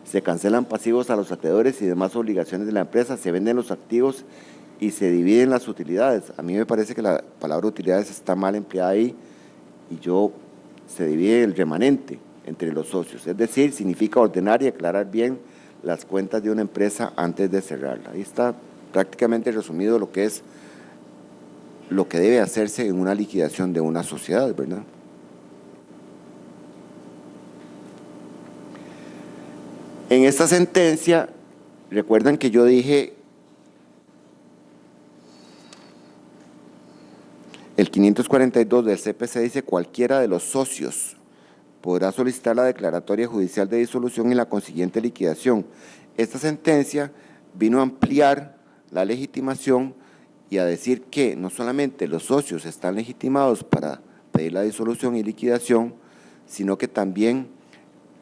se cancelan pasivos a los acreedores y demás obligaciones de la empresa, se venden los activos y se dividen las utilidades. A mí me parece que la palabra utilidades está mal empleada ahí, y se divide el remanente entre los socios, es decir, significa ordenar y aclarar bien las cuentas de una empresa antes de cerrarla. Ahí está prácticamente resumido lo que debe hacerse en una liquidación de una sociedad, ¿verdad? En esta sentencia, recuerdan que yo dije, el 542 del CPC dice: cualquiera de los socios podrá solicitar la declaratoria judicial de disolución y la consiguiente liquidación. Esta sentencia vino a ampliar la legitimación y a decir que no solamente los socios están legitimados para pedir la disolución y liquidación, sino que también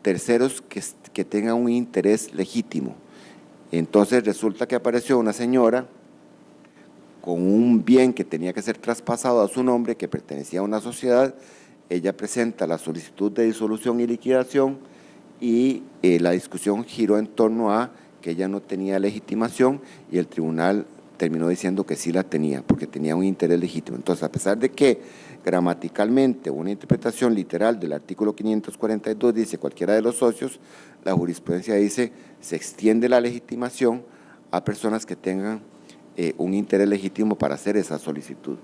terceros que tengan un interés legítimo. Entonces resulta que apareció una señora con un bien que tenía que ser traspasado a su nombre, que pertenecía a una sociedad. Ella presenta la solicitud de disolución y liquidación y la discusión giró en torno a que ella no tenía legitimación, y el tribunal terminó diciendo que sí la tenía, porque tenía un interés legítimo. Entonces, a pesar de que gramaticalmente una interpretación literal del artículo 542 dice cualquiera de los socios, la jurisprudencia dice se extiende la legitimación a personas que tengan un interés legítimo para hacer esa solicitud.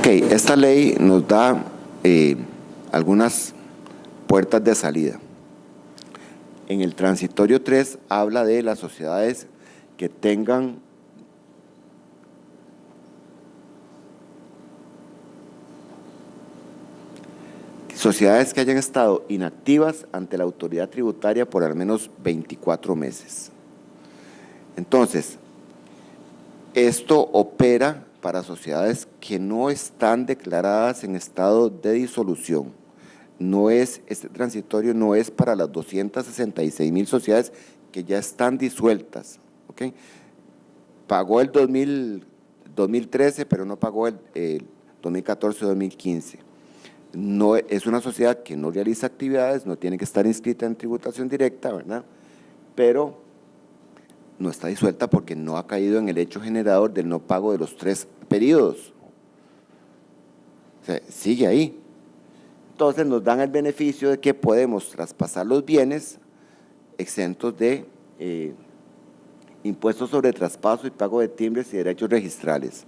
Esta ley nos da algunas puertas de salida. En el transitorio 3 habla de las sociedades que tengan que hayan estado inactivas ante la autoridad tributaria por al menos 24 meses. Entonces, esto opera para sociedades que no están declaradas en estado de disolución. Este transitorio no es para las 266,000 sociedades que ya están disueltas, ¿ok? Pagó el 2013, pero no pagó el 2014-2015. No, es una sociedad que no realiza actividades, no tiene que estar inscrita en tributación directa, ¿verdad? Pero no está disuelta porque no ha caído en el hecho generador del no pago de los 3 periodos. O sea, sigue ahí. Entonces nos dan el beneficio de que podemos traspasar los bienes exentos de impuestos sobre traspaso y pago de timbres y derechos registrales.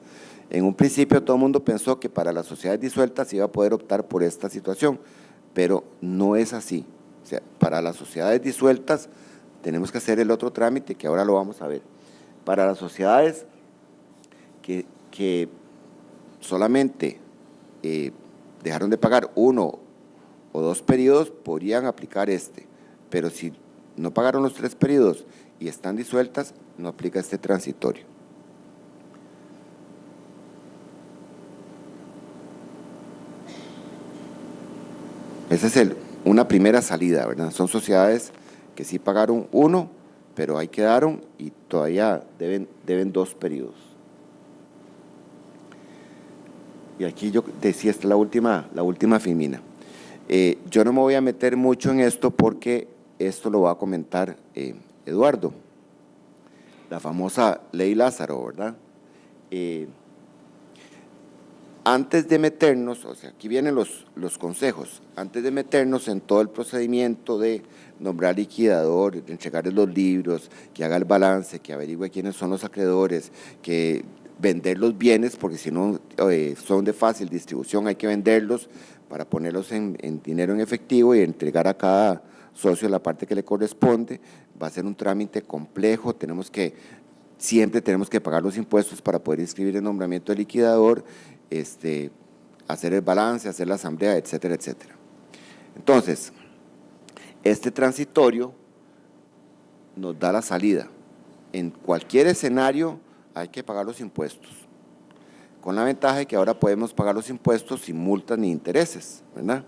En un principio todo el mundo pensó que para las sociedades disueltas se iba a poder optar por esta situación, pero no es así. O sea, para las sociedades disueltas tenemos que hacer el otro trámite que ahora lo vamos a ver. Para las sociedades que solamente dejaron de pagar 1 o 2 periodos, podrían aplicar este. Pero si no pagaron los 3 periodos y están disueltas, no aplica este transitorio. Esa es una primera salida, ¿verdad? Son sociedades que sí pagaron 1, pero ahí quedaron y todavía deben 2 periodos. Y aquí yo decía, esta es la última filmina. Yo no me voy a meter mucho en esto porque esto lo va a comentar Eduardo. La famosa ley Lázaro, ¿verdad? Antes de meternos, o sea, aquí vienen los consejos, antes de meternos en todo el procedimiento de nombrar liquidador, de entregarles los libros, que haga el balance, que averigüe quiénes son los acreedores, que vender los bienes, porque si no son de fácil distribución, hay que venderlos para ponerlos en dinero en efectivo y entregar a cada socio la parte que le corresponde. Va a ser un trámite complejo, siempre tenemos que pagar los impuestos para poder inscribir el nombramiento de liquidador, hacer el balance, hacer la asamblea, etcétera, etcétera. Entonces, este transitorio nos da la salida. En cualquier escenario hay que pagar los impuestos, con la ventaja de que ahora podemos pagar los impuestos sin multas ni intereses, ¿verdad?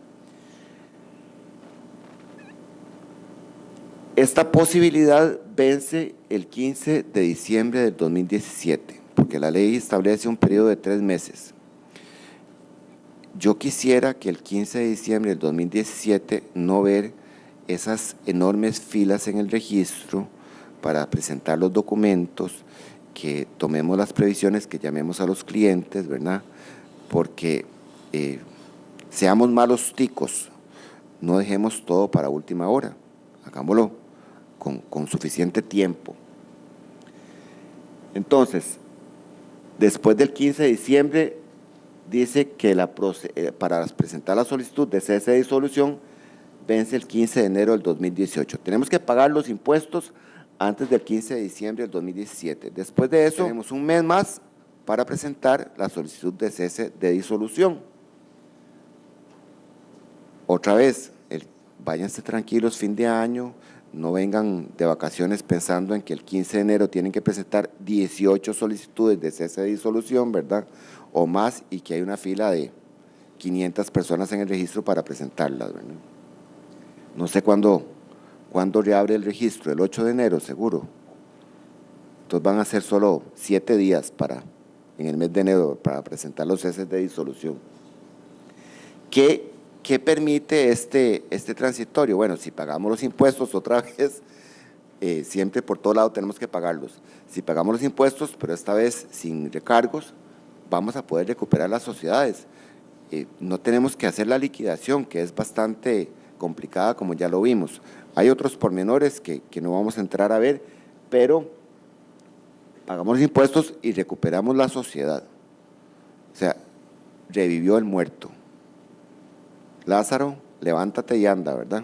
Esta posibilidad vence el 15 de diciembre del 2017, porque la ley establece un periodo de 3 meses. Yo quisiera que el 15 de diciembre del 2017 no ver esas enormes filas en el registro para presentar los documentos, que tomemos las previsiones, que llamemos a los clientes, ¿verdad? Porque seamos malos ticos, no dejemos todo para última hora, hagámoslo con suficiente tiempo. Entonces, después del 15 de diciembre, dice que para presentar la solicitud de cese de disolución vence el 15 de enero del 2018. Tenemos que pagar los impuestos antes del 15 de diciembre del 2017. Después de eso, tenemos un mes más para presentar la solicitud de cese de disolución. Otra vez, váyanse tranquilos, fin de año, no vengan de vacaciones pensando en que el 15 de enero tienen que presentar 18 solicitudes de cese de disolución, ¿verdad?, o más, y que hay una fila de 500 personas en el registro para presentarlas, ¿verdad? No sé cuándo reabre el registro, el 8 de enero seguro. Entonces van a ser solo 7 días en el mes de enero para presentar los ceses de disolución. ¿Qué permite este transitorio? Bueno, si pagamos los impuestos otra vez, siempre por todo lado tenemos que pagarlos. Si pagamos los impuestos, pero esta vez sin recargos, vamos a poder recuperar las sociedades. No tenemos que hacer la liquidación, que es bastante complicada, como ya lo vimos. Hay otros pormenores que no vamos a entrar a ver, pero pagamos los impuestos y recuperamos la sociedad. O sea, revivió el muerto. Lázaro, levántate y anda, ¿verdad?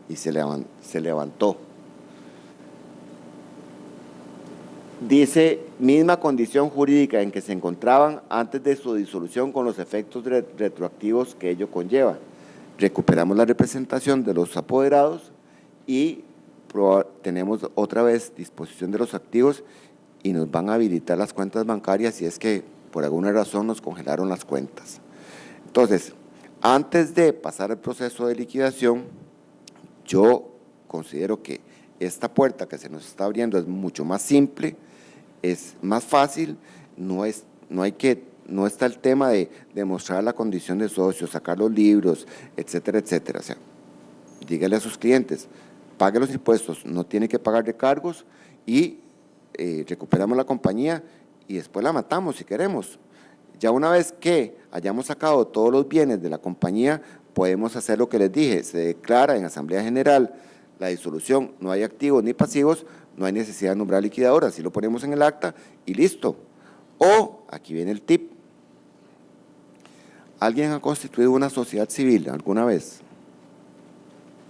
Y se levantó. Dice, misma condición jurídica en que se encontraban antes de su disolución con los efectos retroactivos que ello conlleva. Recuperamos la representación de los apoderados y tenemos otra vez disposición de los activos y nos van a habilitar las cuentas bancarias si es que por alguna razón nos congelaron las cuentas. Entonces, antes de pasar el proceso de liquidación, yo considero que esta puerta que se nos está abriendo es mucho más simple, es más fácil, no está el tema de demostrar la condición de socio, sacar los libros, etcétera, etcétera. O sea, dígale a sus clientes, pague los impuestos, no tiene que pagar recargos y recuperamos la compañía y después la matamos si queremos. Ya una vez que hayamos sacado todos los bienes de la compañía, podemos hacer lo que les dije, se declara en Asamblea General la disolución, no hay activos ni pasivos, no hay necesidad de nombrar liquidador, así lo ponemos en el acta y listo. O, aquí viene el tip, ¿alguien ha constituido una sociedad civil alguna vez?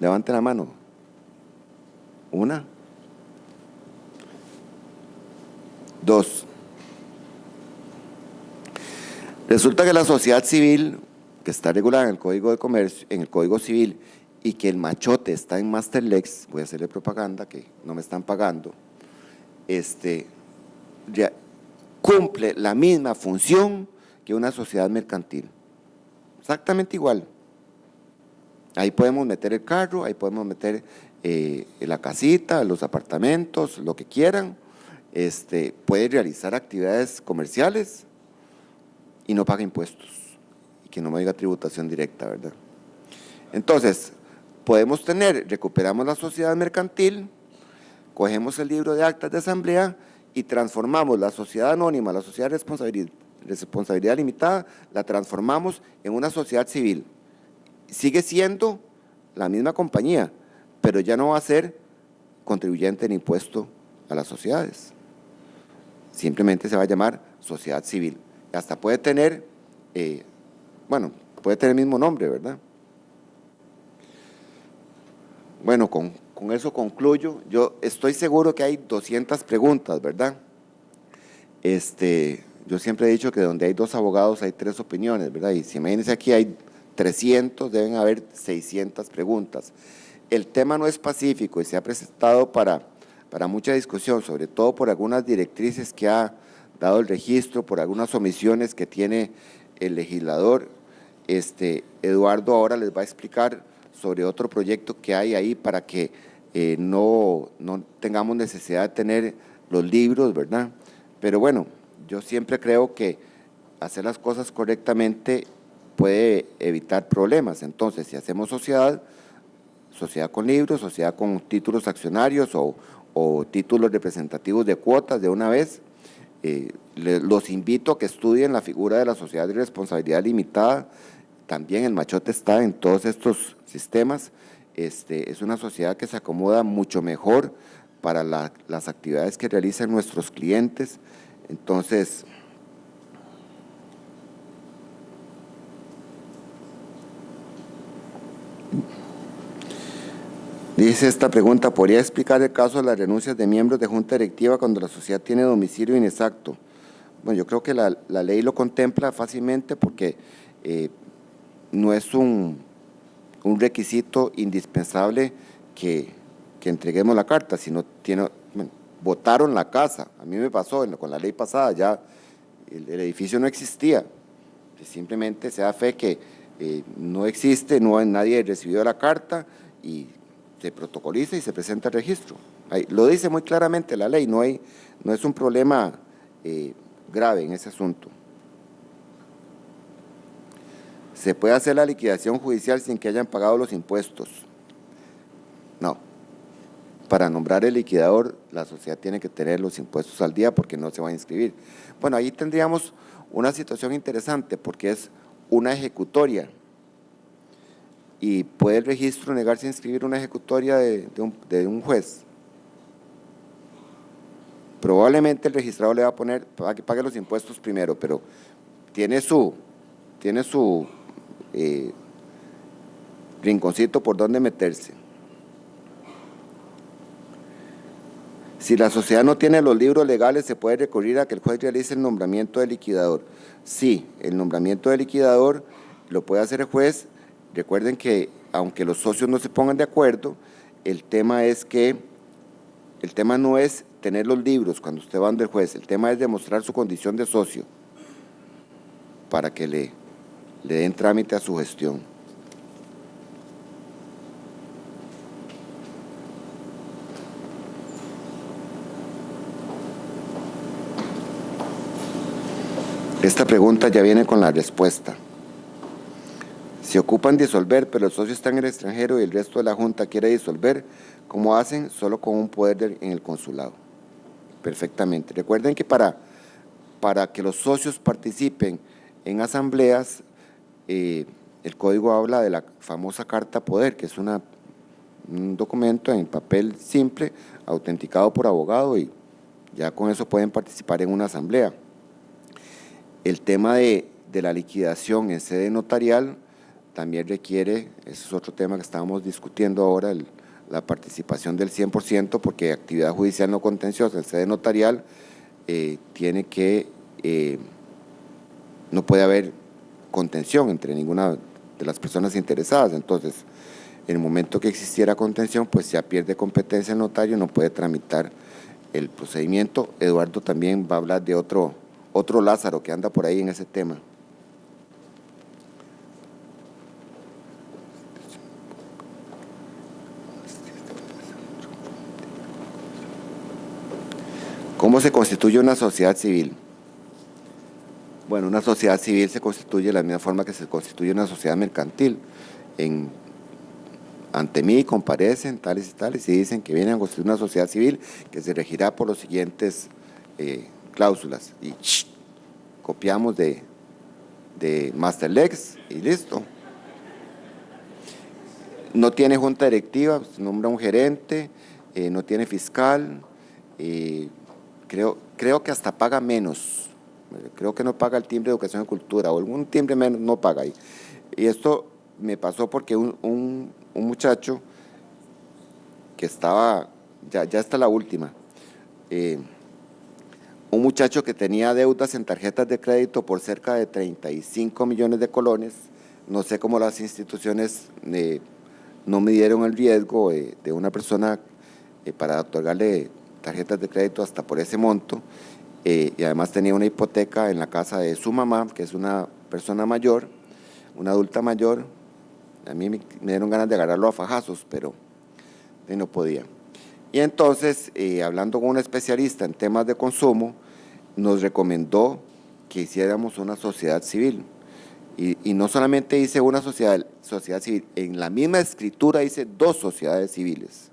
Levante la mano. ¿Una? 2. Resulta que la sociedad civil, que está regulada en el Código de Comercio, en el Código Civil, y que el machote está en Masterlex, voy a hacerle propaganda que no me están pagando, ya cumple la misma función que una sociedad mercantil. Exactamente igual. Ahí podemos meter el carro, ahí podemos meter la casita, los apartamentos, lo que quieran. Puede realizar actividades comerciales y no paga impuestos. Y que no me diga tributación directa, ¿verdad? Entonces, podemos recuperamos la sociedad mercantil, cogemos el libro de actas de asamblea y transformamos la sociedad anónima, la sociedad de responsabilidad limitada, la transformamos en una sociedad civil. Sigue siendo la misma compañía, pero ya no va a ser contribuyente en impuesto a las sociedades. Simplemente se va a llamar sociedad civil. Hasta puede tener, puede tener el mismo nombre, ¿verdad? Bueno, con eso concluyo. Yo estoy seguro que hay 200 preguntas, ¿verdad? Yo siempre he dicho que donde hay 2 abogados hay 3 opiniones, ¿verdad? Y si imagínense aquí hay 300, deben haber 600 preguntas. El tema no es pacífico y se ha presentado para mucha discusión, sobre todo por algunas directrices que ha dado el registro, por algunas omisiones que tiene el legislador. Eduardo ahora les va a explicar sobre otro proyecto que hay ahí para que no tengamos necesidad de tener los libros, ¿verdad? Pero bueno, yo siempre creo que hacer las cosas correctamente puede evitar problemas. Entonces, si hacemos sociedad con libros, sociedad con títulos accionarios o títulos representativos de cuotas de una vez, los invito a que estudien la figura de la sociedad de responsabilidad limitada. También el machote está en todos estos sistemas. Es una sociedad que se acomoda mucho mejor para las actividades que realizan nuestros clientes. Entonces, dice esta pregunta, ¿podría explicar el caso de las renuncias de miembros de junta directiva cuando la sociedad tiene domicilio inexacto? Bueno, yo creo que la ley lo contempla fácilmente porque no es un requisito indispensable que entreguemos la carta, sino votaron la casa. A mí me pasó con la ley pasada, ya el edificio no existía, simplemente se da fe que no existe, nadie recibió la carta y se protocoliza y se presenta el registro. Ahí, lo dice muy claramente la ley, no es un problema grave en ese asunto. ¿Se puede hacer la liquidación judicial sin que hayan pagado los impuestos? No. Para nombrar el liquidador, la sociedad tiene que tener los impuestos al día porque no se va a inscribir. Bueno, ahí tendríamos una situación interesante porque es una ejecutoria y puede el registro negarse a inscribir una ejecutoria de un juez. Probablemente el registrador le va a poner para que pague los impuestos primero, pero tiene su rinconcito por donde meterse. Si la sociedad no tiene los libros legales, ¿se puede recurrir a que el juez realice el nombramiento del liquidador? Sí, el nombramiento del liquidador lo puede hacer el juez. Recuerden que aunque los socios no se pongan de acuerdo, el tema no es tener los libros cuando usted va ante el juez, el tema es demostrar su condición de socio para que le den trámite a su gestión. Esta pregunta ya viene con la respuesta. Si ocupan disolver, pero el socio está en el extranjero y el resto de la junta quiere disolver, ¿cómo hacen? Solo con un poder en el consulado. Perfectamente. Recuerden que para que los socios participen en asambleas, el código habla de la famosa carta poder, que es un documento en papel simple, autenticado por abogado, y ya con eso pueden participar en una asamblea. El tema de la liquidación en sede notarial también requiere, ese es otro tema que estábamos discutiendo ahora, la participación del 100%, porque actividad judicial no contenciosa en sede notarial tiene que no puede haber contención entre ninguna de las personas interesadas. Entonces, en el momento que existiera contención, pues ya pierde competencia el notario, no puede tramitar el procedimiento. Eduardo también va a hablar de otro Lázaro que anda por ahí en ese tema. ¿Cómo se constituye una sociedad civil? Bueno, una sociedad civil se constituye de la misma forma que se constituye una sociedad mercantil. Ante mí comparecen tales y tales y dicen que vienen a constituir una sociedad civil que se regirá por los siguientes cláusulas. Y copiamos de Masterlex y listo. No tiene junta directiva, se nombra un gerente, no tiene fiscal, creo que hasta paga menos. Creo que no paga el timbre de educación y cultura, o algún timbre menos no paga ahí. Y esto me pasó porque un muchacho que estaba, ya está la última, un muchacho que tenía deudas en tarjetas de crédito por cerca de 35 millones de colones, no sé cómo las instituciones no midieron el riesgo de una persona para otorgarle tarjetas de crédito hasta por ese monto, y además tenía una hipoteca en la casa de su mamá, que es una persona mayor, una adulta mayor. A mí me dieron ganas de agarrarlo a fajazos, pero no podía. Y entonces, hablando con un especialista en temas de consumo, nos recomendó que hiciéramos una sociedad civil. Y no solamente dice una sociedad civil, en la misma escritura dice 2 sociedades civiles.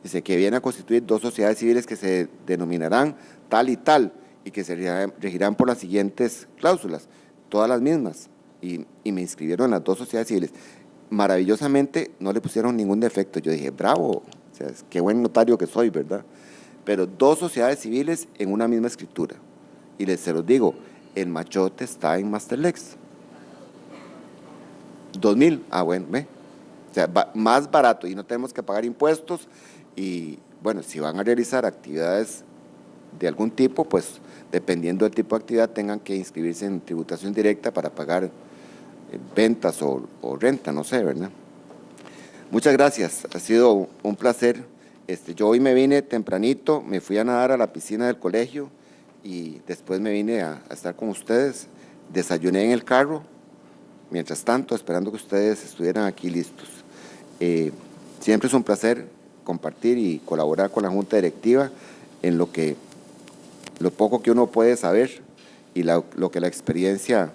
Dice que viene a constituir 2 sociedades civiles que se denominarán tal y tal, y que se regirán por las siguientes cláusulas, todas las mismas. Y me inscribieron en las 2 sociedades civiles. Maravillosamente no le pusieron ningún defecto. Yo dije, bravo, o sea, qué buen notario que soy, ¿verdad? Pero 2 sociedades civiles en una misma escritura. Y se los digo, el machote está en Masterlex. 2,000, bueno, ve. O sea, más barato y no tenemos que pagar impuestos. Y bueno, si van a realizar actividades de algún tipo, pues dependiendo del tipo de actividad tengan que inscribirse en tributación directa para pagar ventas o renta, no sé, ¿verdad? Muchas gracias, ha sido un placer. Yo hoy me vine tempranito, me fui a nadar a la piscina del colegio y después me vine a estar con ustedes. Desayuné en el carro, mientras tanto, esperando que ustedes estuvieran aquí listos. Siempre es un placer compartir y colaborar con la Junta Directiva en lo poco que uno puede saber y lo que la experiencia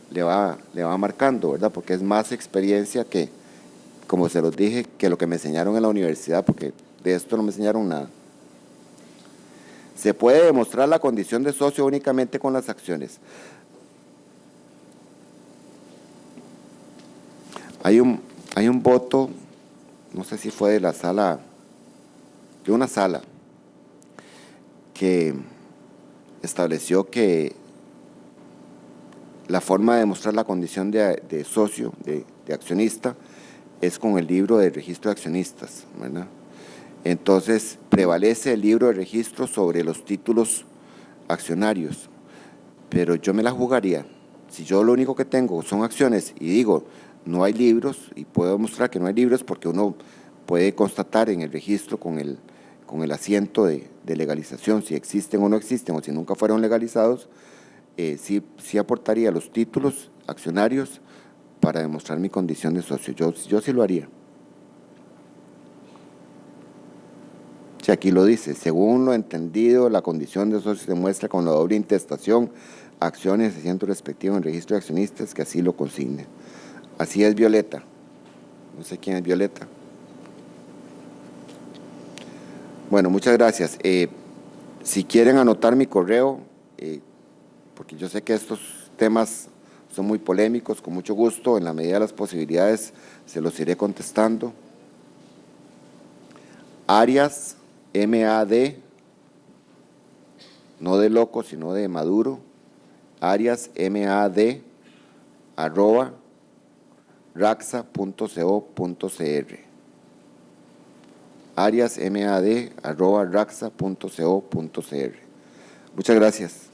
le va marcando, ¿verdad? Porque es más experiencia que, como se los dije, que lo que me enseñaron en la universidad, porque de esto no me enseñaron nada. Se puede demostrar la condición de socio únicamente con las acciones. Hay un voto, no sé si fue de una sala, que estableció que la forma de demostrar la condición de socio, de accionista, es con el libro de registro de accionistas, ¿verdad? Entonces, prevalece el libro de registro sobre los títulos accionarios, pero yo me la jugaría. Si yo lo único que tengo son acciones y digo, no hay libros, y puedo demostrar que no hay libros porque uno puede constatar en el registro con el asiento de legalización si existen o no existen, o si nunca fueron legalizados, sí aportaría los títulos accionarios para demostrar mi condición de socio. Yo sí lo haría. Si aquí lo dice, según lo entendido, la condición de socio se demuestra con la doble intestación, acciones, asiento respectivo en el registro de accionistas que así lo consigne. Así es Violeta. No sé quién es Violeta. Bueno, muchas gracias. Si quieren anotar mi correo, porque yo sé que estos temas son muy polémicos, con mucho gusto, en la medida de las posibilidades, se los iré contestando. Arias, MAD, no de loco, sino de Maduro, Arias, MAD, @raxa.co.cr. Arias, MAD, @raxa.co.cr. Muchas gracias.